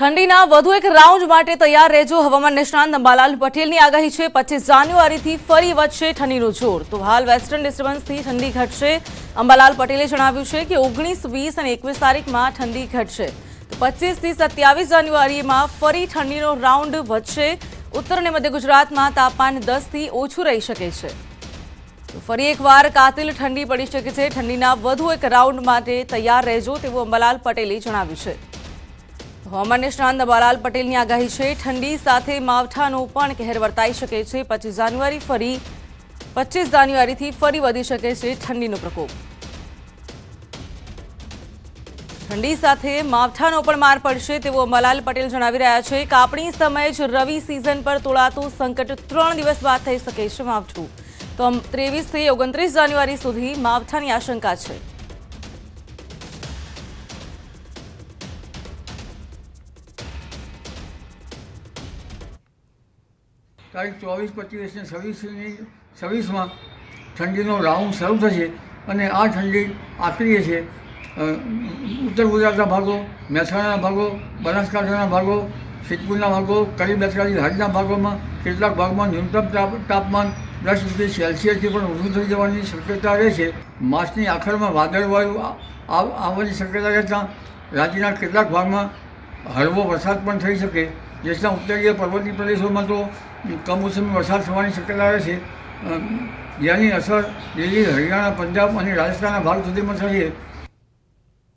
ઠંડીના વધુ એક રાઉન્ડ માટે તૈયાર રહેજો. હવામાન નિષ્ણાંત અંબાલાલ પટેલની આગાહી છે. 25 જાન્યુઆરીથી ફરી વધશે ઠંડીનું જોર. તો હાલ વેસ્ટર્ન ડિસ્ટર્બન્સથી ઠંડી ઘટશે. અંબાલાલ પટેલે જણાવ્યું છે કે 19, 20 અને 21 તારીખમાં ઠંડી ઘટશે. તો 25 થી 27 જાન્યુઆરીમાં ફરી ઠંડીનો રાઉન્ડ વધશે. ઉત્તર અને મધ્ય ગુજરાતમાં તાપમાન 10 થી ઓછું રહી શકે છે. તો ફરી એકવાર કાતિલ ઠંડી પડી શકે છે. ઠંડીના વધુ એક રાઉન્ડ માટે તૈયાર રહેજો તેવું અંબાલાલ પટેલે જણાવ્યું છે. હવામાન નિષ્ણાંત અંબાલાલ પટેલની આગાહી છે. ઠંડી સાથે માવઠાનો પણ કહેર વર્તાઈ શકે છે. 25 જાન્યુઆરીથી ફરી વધી શકે છે ઠંડીનો પ્રકોપ. ઠંડી સાથે માવઠાનો પણ માર પડશે તેવું અંબાલાલ પટેલ જણાવી રહ્યા છે. કાપણી સમયે જ રવિ સિઝન પર તોળાતું સંકટ 3 દિવસ બાદ થઈ શકે છે માવઠું. તો 23 થી 29 જાન્યુઆરી સુધી માવઠાની આશંકા છે. તારીખ 24, 25 અને 26માં ઠંડીનો રાઉન્ડ શરૂ થશે અને આ ઠંડી આકરી છે. ઉત્તર ગુજરાતના ભાગો, મહેસાણાના ભાગો, બનાસકાંઠાના ભાગો, સિદ્ધપુરના ભાગો, કડી બેસકાડી હાડના ભાગોમાં કેટલાક ભાગમાં ન્યૂનતમ તાપમાન 10 ડિગ્રી સેલ્સિયસથી પણ ઓછું થઈ જવાની શક્યતા રહેશે. માસની આખરમાં વાદળવાયુ આવવાની શક્યતા રહેતા રાજ્યના કેટલાક ભાગમાં હળવો વરસાદ પણ થઈ શકે. દેશના ઉત્તરીય પર્વતીય પ્રદેશોમાં તો કમોસમી વરસાદ થવાની શક્યતા રહેશે. જેની અસર દિલ્હી, હરિયાણા, પંજાબ અને રાજસ્થાનના ભાગ સુધીમાં થશે.